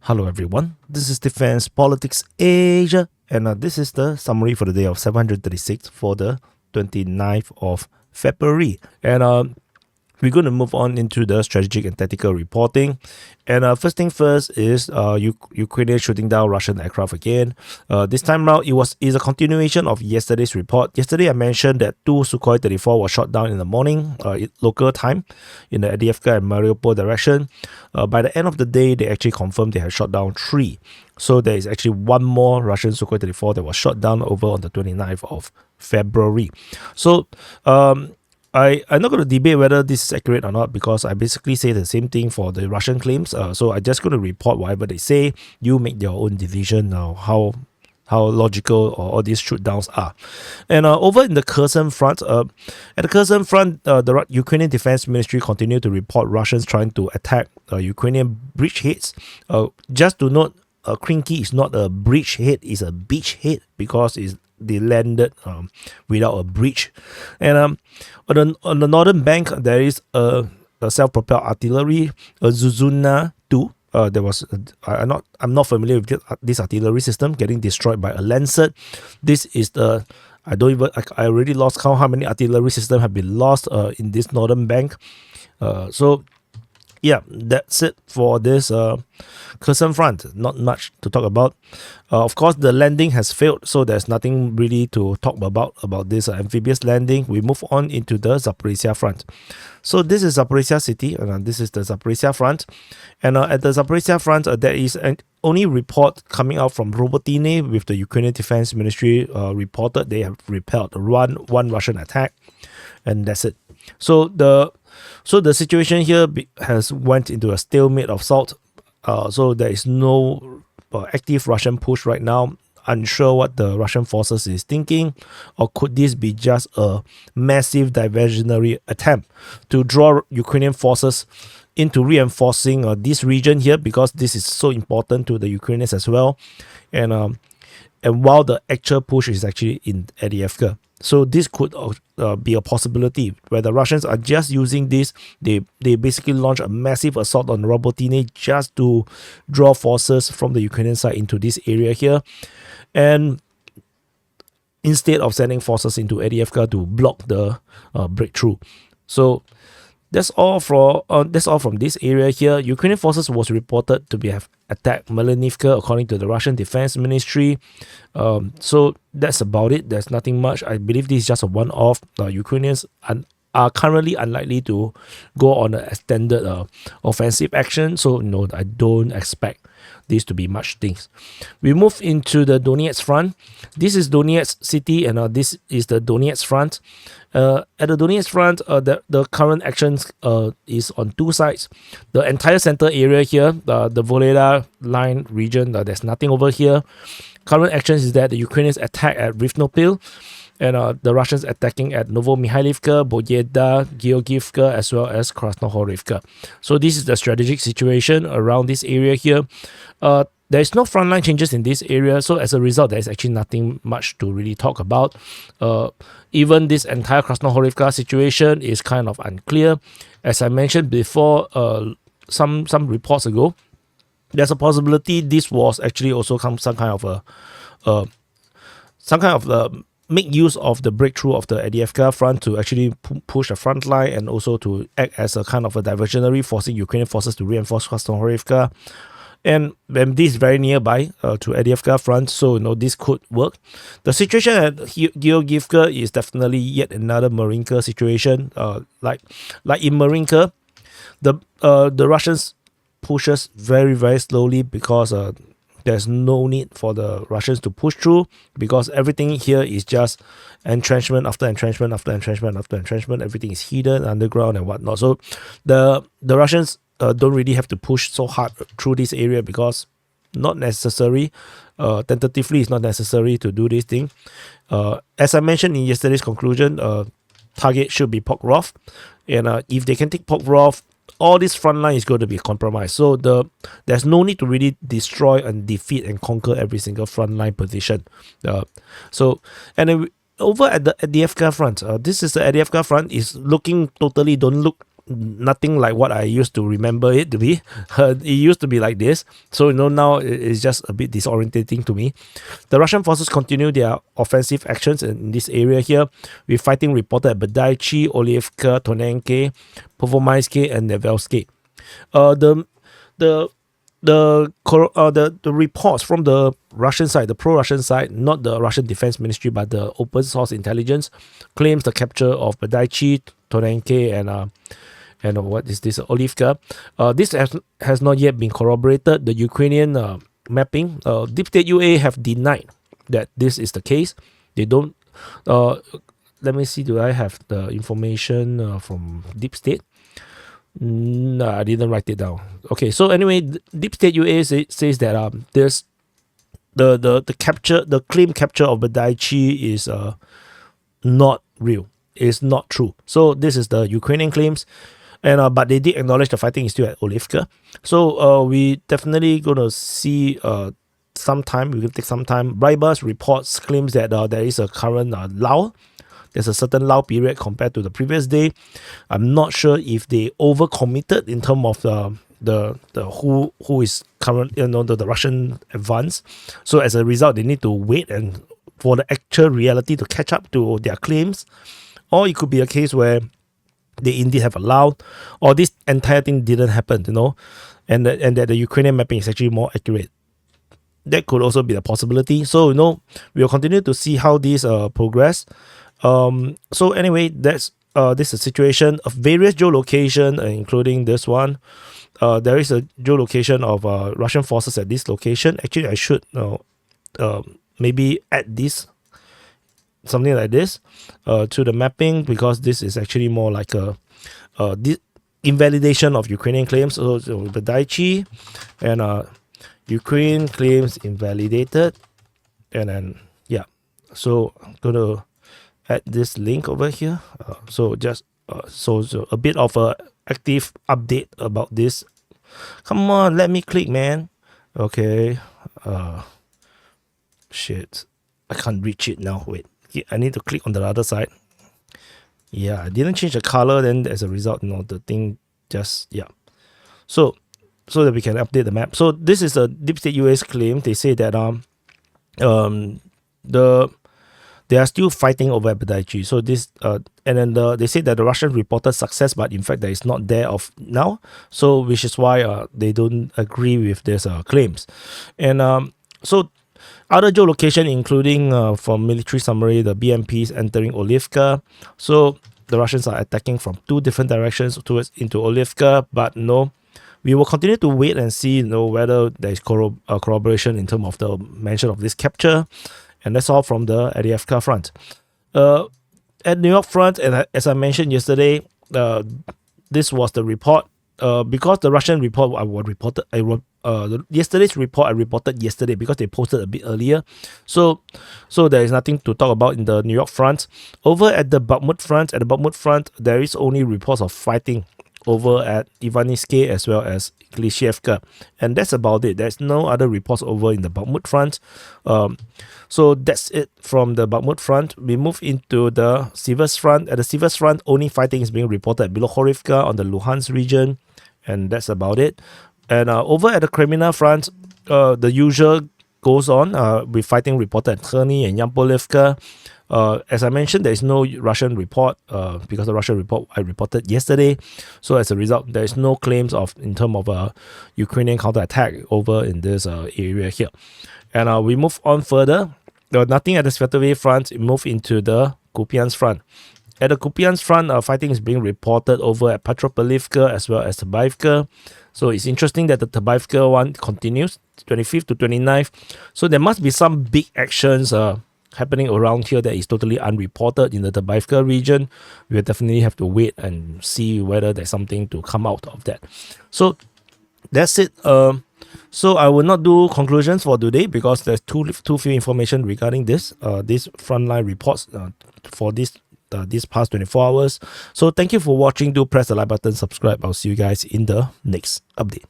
Hello everyone, this is Defense Politics Asia, and this is the summary for the day of 736 for the 29th of February. And we're going to move on into the strategic and tactical reporting. And first thing first is Ukrainian shooting down Russian aircraft again. This time round, is a continuation of yesterday's report. Yesterday, I mentioned that 2 Sukhoi 34 were shot down in the morning, local time, in the Avdiivka and Mariupol direction. By the end of the day, they actually confirmed they had shot down 3. So there is actually one more Russian Sukhoi 34 that was shot down over on the 29th of February. So, I'm not going to debate whether this is accurate or not, because I basically say the same thing for the Russian claims. So I'm just going to report whatever they say. You make your own decision now, how logical all these shoot downs are. And over in the Kherson Front, at the Kherson Front, the Ukrainian Defense Ministry continued to report Russians trying to attack Ukrainian bridgeheads. Just to note, Krinky is not a bridgehead, it's a beachhead, because they landed without a bridge. And on the northern bank, there is a self-propelled artillery, a Zuzuna 2. I'm not familiar with this artillery system, getting destroyed by a Lancet. This is the I already lost count how many artillery systems have been lost in this northern bank. So yeah, that's it for this Kherson Front. Not much to talk about. Of course, the landing has failed, so there's nothing really to talk about this amphibious landing. We move on into the Zaporizhzhia Front. So this is Zaporizhzhia city, and this is the Zaporizhzhia Front. And at the Zaporizhzhia Front, there is an only report coming out from Robotyne, with the Ukrainian Defense Ministry reported they have repelled one Russian attack, and that's it. So the situation here has went into a stalemate of salt. So there is no active Russian push right now. Unsure what the Russian forces is thinking, or could this be just a massive diversionary attempt to draw Ukrainian forces into reinforcing this region here, because this is so important to the Ukrainians as well. And while the actual push is actually in Avdiivka. So this could be a possibility where the Russians are just using this. They basically launch a massive assault on Robotyne just to draw forces from the Ukrainian side into this area here. And instead of sending forces into Avdiivka to block the breakthrough. So that's all from this area here. Ukrainian forces was reported to have attacked Melanivka, according to the Russian Defense Ministry. So that's about it. There's nothing much. I believe this is just a one-off. Ukrainians are currently unlikely to go on an extended offensive action. So no, I don't expect this to be much things. We move into the Donetsk Front. This is Donetsk city, and this is the Donetsk Front. At the Donetsk Front, the current actions is on two sides. The entire center area here, the Voleda line region, there's nothing over here. Current actions is that the Ukrainians attack at Rivnopil, and the Russians attacking at Novomihailivka, Boyeda, Georgievka, as well as Krasnohorivka. So this is the strategic situation around this area here. There is no frontline changes in this area, so as a result, there is actually nothing much to really talk about. Even this entire Krasnohorivka situation is kind of unclear. As I mentioned before, some reports ago, there's a possibility this was actually also some kind of make use of the breakthrough of the Avdiivka Front to actually push the front line, and also to act as a kind of a diversionary, forcing Ukrainian forces to reinforce Krasnohorivka. And this is very nearby to Avdiivka Front, so this could work. The situation at Georgievka is definitely yet another Marinka situation. Like in Marinka, the Russians pushes very, very slowly, because there's no need for the Russians to push through, because everything here is just entrenchment after entrenchment after entrenchment after entrenchment. Everything is hidden underground and whatnot. So the Russians don't really have to push so hard through this area, because not necessary. Tentatively, it's not necessary to do this thing. As I mentioned in yesterday's conclusion, target should be Pokrovsk, and if they can take Pokrovsk, all this front line is going to be compromised. So there's no need to really destroy and defeat and conquer every single front line position. Then over at the Avdiivka Front, this is the Avdiivka Front, is looking totally don't look nothing like what I used to remember it to be. It used to be like this. So, now it's just a bit disorientating to me. The Russian forces continue their offensive actions in this area here, with fighting reported at Badaichi, Oliivka, Tonenke, Povomaisky, and Nevelsky. The reports from the Russian side, the pro-Russian side, not the Russian Defense Ministry, but the open source intelligence, claims the capture of Badaichi, Tonenke, and what is this, Oliivka. This has not yet been corroborated. The Ukrainian mapping, Deep State UA have denied that this is the case. They don't. Let me see. Do I have the information from Deep State? No, I didn't write it down. Okay, so anyway, Deep State UA says that there's the claim capture of Badaichi is not real. It's not true. So this is the Ukrainian claims, and but they did acknowledge the fighting is still at Oliivka. So we definitely gonna see some time. We will take some time. Bribers reports claims that there is a current lull. There's a certain lull period compared to the previous day. I'm not sure if they overcommitted in terms of the who is current, the Russian advance. So as a result, they need to wait and for the actual reality to catch up to their claims. Or it could be a case where they indeed have a lull, or this entire thing didn't happen, and that the Ukrainian mapping is actually more accurate. That could also be a possibility. So we'll continue to see how these progress. So anyway, that's this is a situation of various geolocation, including this one. There is a geolocation of Russian forces at this location. Actually, I should maybe add this, something like this, to the mapping, because this is actually more like a invalidation of Ukrainian claims. So Badaichi and Ukraine claims invalidated, and then so I'm gonna add this link over here. So just so a bit of a active update about this. Come on, let me click, man. Okay. Shit, I can't reach it now. Wait, I need to click on the other side. Yeah, I didn't change the color. Then as a result, the thing just So that we can update the map. So this is a Deep State US claim. They say that they are still fighting over at Badaichi. So this and then they say that the Russian reported success, but in fact that is not there of now. So which is why they don't agree with this claims. And so other geolocation, including from military summary, the BMPs entering Oliivka. So the Russians are attacking from two different directions into Oliivka, but we will continue to wait and see whether there is corroboration in terms of the mention of this capture. And that's all from the Avdiivka Front. At Niu-York Front, and as I mentioned yesterday, this was the report. Because the Russian report yesterday's report I reported yesterday because they posted a bit earlier. So there is nothing to talk about in the Niu-York Front. Over at the Bakhmut Front, there is only reports of fighting over at Ivanytsky as well as Klishevka, and that's about it. There's no other reports over in the Bakhmut Front. So that's it from the Bakhmut Front. We move into the Siversk Front. At the Siversk Front, only fighting is being reported at Bilohorivka on the Luhansk region, and that's about it. And over at the Kreminna Front, the usual goes on with fighting reported at Kherson and Yampolivka. As I mentioned, there is no Russian report because the Russian report I reported yesterday. So as a result, there is no claims in terms of a Ukrainian counterattack over in this area here. And we move on further. Nothing at the Siversk Front. We move into the Kupyansk Front. At the Kupyansk Front, fighting is being reported over at Petropavlivka as well as Tabaivka. So it's interesting that the Tabaivka one continues 25th to 29th. So there must be some big actions happening around here that is totally unreported in the Tabaivka region. We'll definitely have to wait and see whether there's something to come out of that. So that's it. So I will not do conclusions for today because there's too few information regarding this frontline reports for this past 24 hours. So thank you for watching. Do press the like button, subscribe. I'll see you guys in the next update.